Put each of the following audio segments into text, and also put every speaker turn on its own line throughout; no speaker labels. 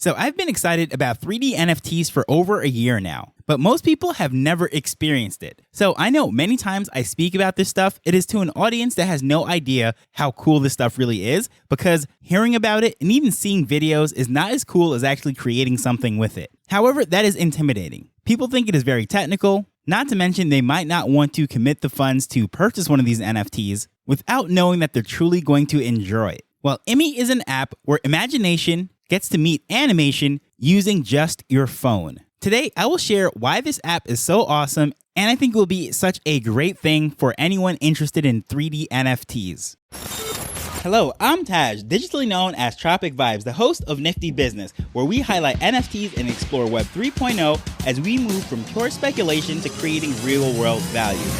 So I've been excited about 3D NFTs for over a year now, but most people have never experienced it. So I know many times I speak about this stuff, it is to an audience that has no idea how cool this stuff really is, because hearing about it and even seeing videos is not as cool as actually creating something with it. However, that is intimidating. People think it is very technical, not to mention they might not want to commit the funds to purchase one of these NFTs without knowing that they're truly going to enjoy it. Well, Immi is an app where imagination gets to meet animation using just your phone. Today, I will share why this app is so awesome, and I think it will be such a great thing for anyone interested in 3D NFTs. Hello, I'm Taj, digitally known as Tropic Vibes, the host of Nifty Business, where we highlight NFTs and explore Web 3.0 as we move from pure speculation to creating real-world value.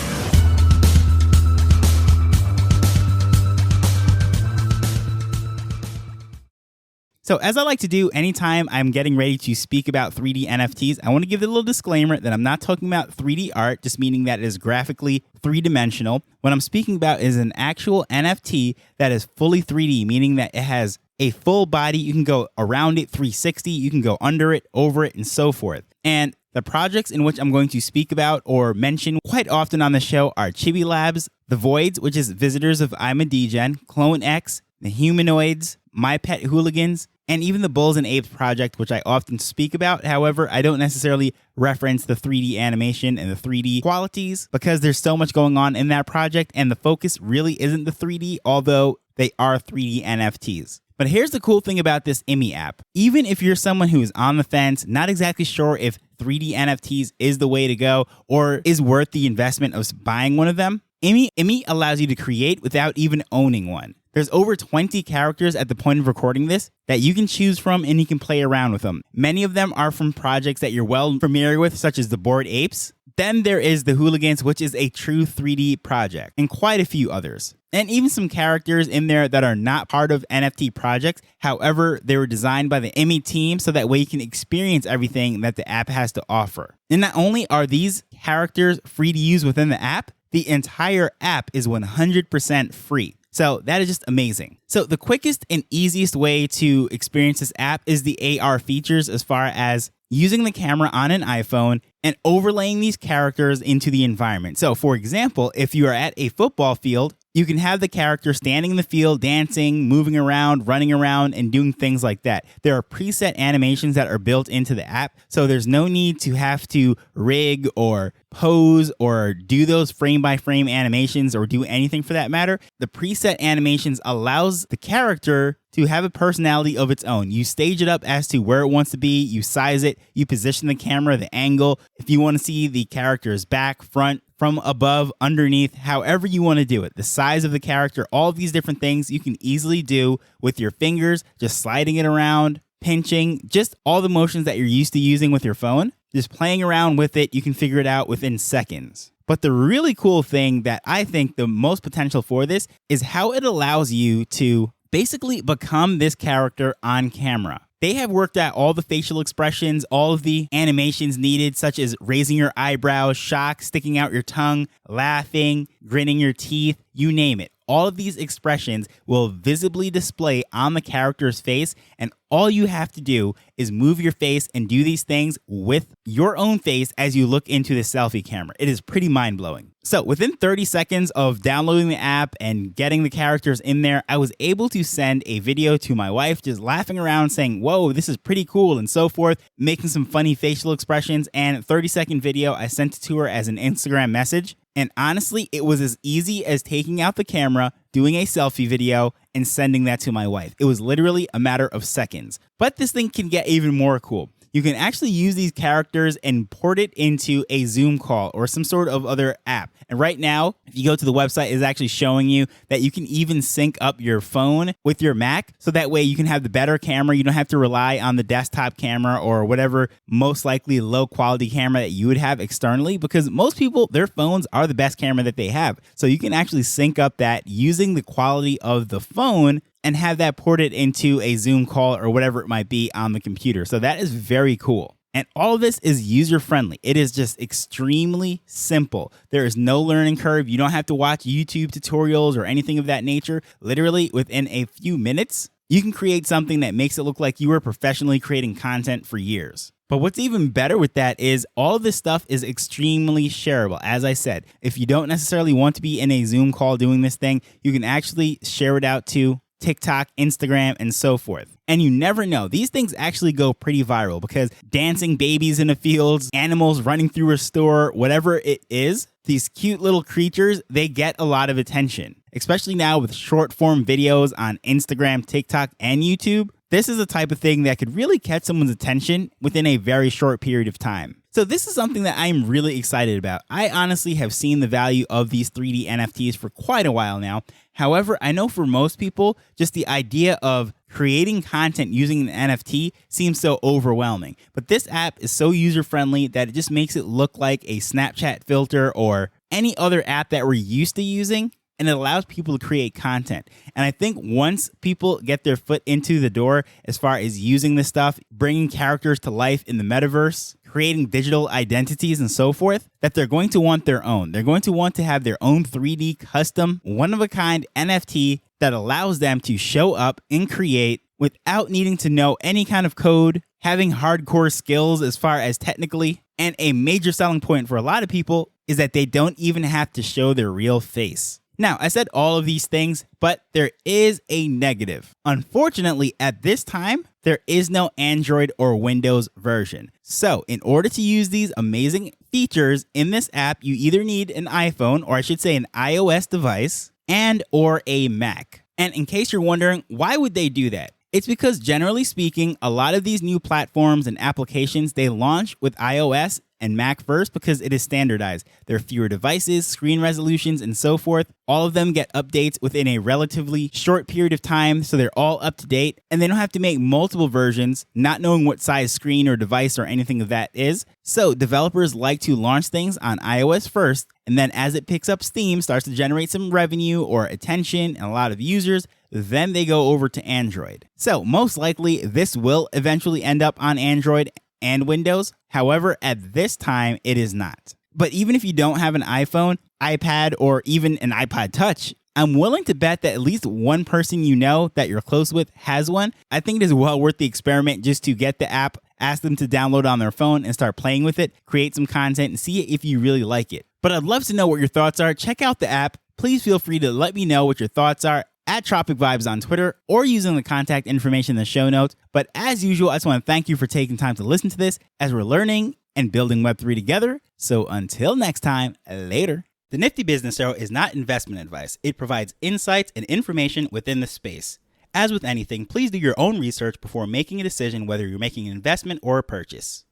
So as I like to do anytime I'm getting ready to speak about 3D NFTs, I want to give a little disclaimer that I'm not talking about 3D art, just meaning that it is graphically three-dimensional. What I'm speaking about is an actual NFT that is fully 3D, meaning that it has a full body. You can go around it 360, you can go under it, over it, and so forth. And the projects in which I'm going to speak about or mention quite often on the show are Chibi Labs, The Voids, which is Visitors of I'm a Degen, Clone X, The Humanoids, My Pet Hooligans, and even the Bulls and Apes project, which I often speak about. However, I don't necessarily reference the 3D animation and the 3D qualities because there's so much going on in that project, and the focus really isn't the 3D, although they are 3D NFTs. But here's the cool thing about this Immi app. Even if you're someone who is on the fence, not exactly sure if 3D NFTs is the way to go or is worth the investment of buying one of them, Immi allows you to create without even owning one. There's over 20 characters at the point of recording this that you can choose from, and you can play around with them. Many of them are from projects that you're well familiar with, such as the Bored Apes. Then there is the Hooligans, which is a true 3D project, and quite a few others. And even some characters in there that are not part of NFT projects. However, they were designed by the Immi team so that way you can experience everything that the app has to offer. And not only are these characters free to use within the app, the entire app is 100% free. So that is just amazing. So the quickest and easiest way to experience this app is the AR features, as far as using the camera on an iPhone and overlaying these characters into the environment. So for example, if you are at a football field, you can have the character standing in the field, dancing, moving around, running around, and doing things like that. There are preset animations that are built into the app, so there's no need to have to rig or pose or do those frame-by-frame animations or do anything for that matter. The preset animations allows the character to have a personality of its own. You stage it up as to where it wants to be, you size it, you position the camera, the angle, if you want to see the character's back, front, from above, underneath, however you want to do it. The size of the character, all of these different things you can easily do with your fingers, just sliding it around, pinching, just all the motions that you're used to using with your phone. Just playing around with it, you can figure it out within seconds. But the really cool thing that I think the most potential for this is how it allows you to basically become this character on camera. They have worked out all the facial expressions, all of the animations needed, such as raising your eyebrows, shock, sticking out your tongue, laughing, gritting your teeth, you name it. All of these expressions will visibly display on the character's face, and all you have to do is move your face and do these things with your own face as you look into the selfie camera. It is pretty mind-blowing. So within 30 seconds of downloading the app and getting the characters in there, I was able to send a video to my wife, just laughing around saying, whoa, this is pretty cool, and so forth, making some funny facial expressions. And 30-second video, I sent it to her as an Instagram message. And honestly, it was as easy as taking out the camera, doing a selfie video, and sending that to my wife. It was literally a matter of seconds. But this thing can get even more cool. You can actually use these characters and port it into a Zoom call or some sort of other app. And right now, if you go to the website, it's actually showing you that you can even sync up your phone with your Mac. So that way you can have the better camera. You don't have to rely on the desktop camera or whatever most likely low quality camera that you would have externally, because most people, their phones are the best camera that they have. So you can actually sync up that using the quality of the phone and have that ported into a Zoom call or whatever it might be on the computer. So that is very cool. And all of this is user-friendly. It is just extremely simple. There is no learning curve. You don't have to watch YouTube tutorials or anything of that nature. Literally, within a few minutes, you can create something that makes it look like you were professionally creating content for years. But what's even better with that is all of this stuff is extremely shareable. As I said, if you don't necessarily want to be in a Zoom call doing this thing, you can actually share it out to TikTok, Instagram, and so forth. And you never know. These things actually go pretty viral because dancing babies in the fields, animals running through a store, whatever it is, these cute little creatures, they get a lot of attention. Especially now with short form videos on Instagram, TikTok, and YouTube. This is the type of thing that could really catch someone's attention within a very short period of time. So this is something that I'm really excited about. I honestly have seen the value of these 3D NFTs for quite a while now. However, I know for most people, just the idea of creating content using an NFT seems so overwhelming. But this app is so user-friendly that it just makes it look like a Snapchat filter or any other app that we're used to using. And it allows people to create content. And I think once people get their foot into the door as far as using this stuff, bringing characters to life in the metaverse, creating digital identities and so forth, that they're going to want their own. They're going to want to have their own 3D custom, one-of-a-kind NFT that allows them to show up and create without needing to know any kind of code, having hardcore skills as far as technically. And a major selling point for a lot of people is that they don't even have to show their real face. Now, I said all of these things, but there is a negative. Unfortunately, at this time, there is no Android or Windows version. So, in order to use these amazing features in this app, you either need an iPhone, or I should say an iOS device, and or a Mac. And in case you're wondering, why would they do that? It's because generally speaking, a lot of these new platforms and applications, they launch with iOS and Mac first because it is standardized. There are fewer devices, screen resolutions, and so forth. All of them get updates within a relatively short period of time, so they're all up to date, and they don't have to make multiple versions, not knowing what size screen or device or anything of that is. So developers like to launch things on iOS first, and then as it picks up steam, starts to generate some revenue or attention and a lot of users, then they go over to Android. So most likely, this will eventually end up on Android and Windows. However, at this time, it is not. But even if you don't have an iPhone, iPad, or even an iPod Touch, I'm willing to bet that at least one person you know that you're close with has one. I think it is well worth the experiment just to get the app, ask them to download on their phone and start playing with it, create some content, and see if you really like it. But I'd love to know what your thoughts are. Check out the app. Please feel free to let me know what your thoughts are at Tropic Vibes on Twitter or using the contact information in the show notes. But as usual, I just want to thank you for taking time to listen to this as we're learning and building Web3 together. So until next time, later. The Nifty Business Arrow is not investment advice. It provides insights and information within the space. As with anything, please do your own research before making a decision whether you're making an investment or a purchase.